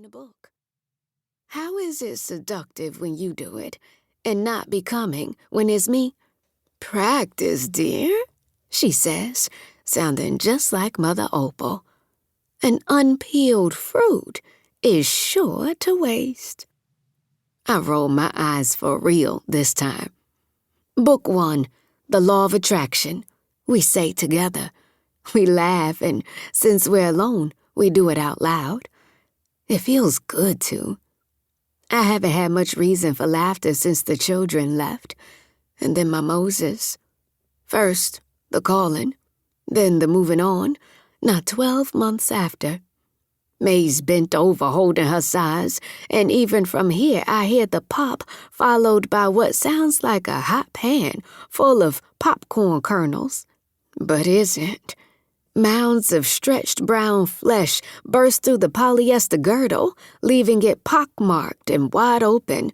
in a book. How is it seductive when you do it, and not becoming when it's me? Practice, dear, she says, sounding just like Mother Opal. An unpeeled fruit is sure to waste. I roll my eyes for real this time. Book 1, The Law of Attraction. We say together. We laugh, and since we're alone, we do it out loud. It feels good to. I haven't had much reason for laughter since the children left. And then my Moses. First, the calling, then the moving on, not 12 months after. May's bent over holding her size, and even from here I hear the pop followed by what sounds like a hot pan full of popcorn kernels. But isn't. Mounds of stretched brown flesh burst through the polyester girdle, leaving it pockmarked and wide open.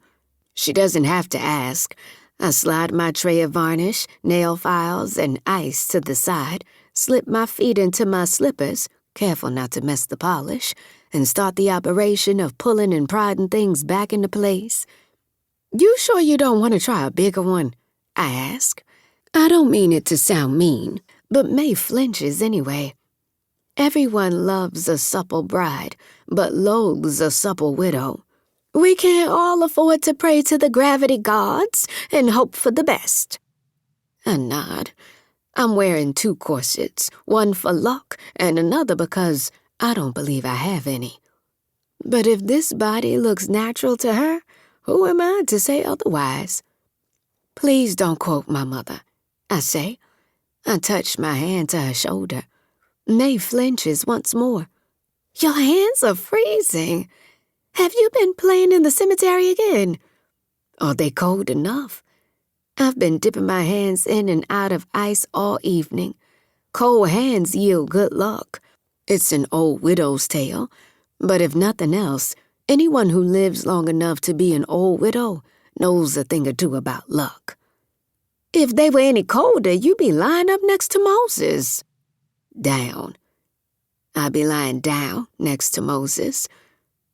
She doesn't have to ask. I slide my tray of varnish, nail files, and ice to the side, slip my feet into my slippers, careful not to mess the polish, and start the operation of pulling and prying things back into place. "You sure you don't want to try a bigger one?" I ask. I don't mean it to sound mean, but May flinches anyway. Everyone loves a supple bride, but loathes a supple widow. We can't all afford to pray to the gravity gods and hope for the best. I nod. I'm wearing 2 corsets, one for luck and another because I don't believe I have any. But if this body looks natural to her, who am I to say otherwise? Please don't quote my mother, I say. I touch my hand to her shoulder. May flinches once more. Your hands are freezing. Have you been playing in the cemetery again? Are they cold enough? I've been dipping my hands in and out of ice all evening. Cold hands yield good luck. It's an old widow's tale, but if nothing else, anyone who lives long enough to be an old widow knows a thing or two about luck. If they were any colder, you'd be lying up next to Moses. Down. I'd be lying down next to Moses.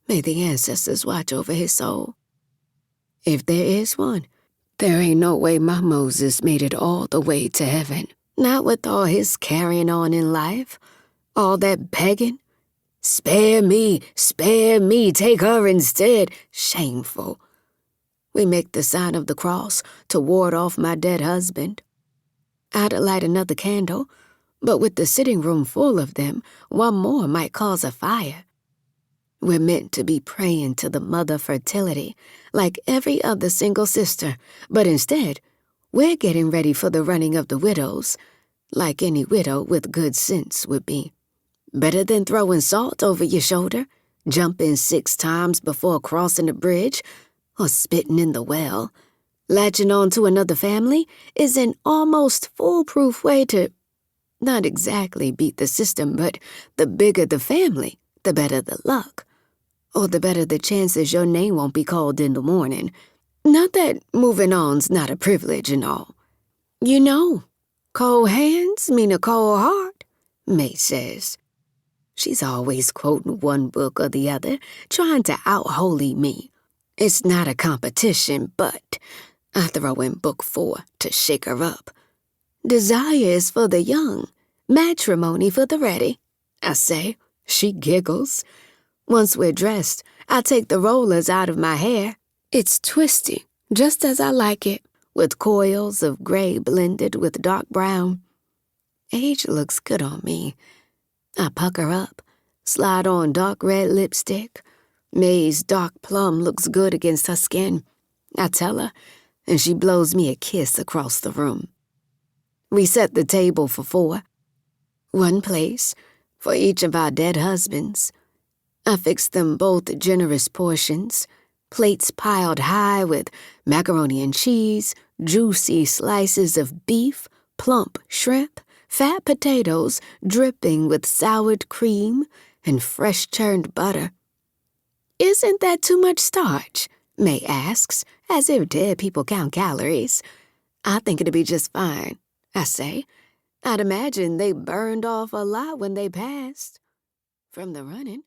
May the ancestors watch over his soul. If there is one, there ain't no way my Moses made it all the way to heaven. Not with all his carrying on in life, all that begging. Spare me, take her instead. Shameful. We make the sign of the cross to ward off my dead husband. I'd light another candle, but with the sitting room full of them, one more might cause a fire. We're meant to be praying to the mother fertility, like every other single sister, but instead, we're getting ready for the running of the widows, like any widow with good sense would be. Better than throwing salt over your shoulder, jumping 6 times before crossing the bridge, or spitting in the well. Latching on to another family is an almost foolproof way to, not exactly beat the system, but the bigger the family, the better the luck. Or the better the chances your name won't be called in the morning. Not that moving on's not a privilege and all. You know, cold hands mean a cold heart, May says. She's always quoting one book or the other, trying to out-holy me. It's not a competition, but I throw in book 4 to shake her up. Desire is for the young, matrimony for the ready, I say. She giggles. Once we're dressed, I take the rollers out of my hair. It's twisty, just as I like it, with coils of gray blended with dark brown. Age looks good on me. I pucker up, slide on dark red lipstick. May's dark plum looks good against her skin. I tell her, and she blows me a kiss across the room. We set the table for 4. One place for each of our dead husbands. I fix them both generous portions, plates piled high with macaroni and cheese, juicy slices of beef, plump shrimp, fat potatoes dripping with soured cream, and fresh churned butter. Isn't that too much starch? May asks, as if dead people count calories. I think it'd be just fine, I say. I'd imagine they burned off a lot when they passed. From the running.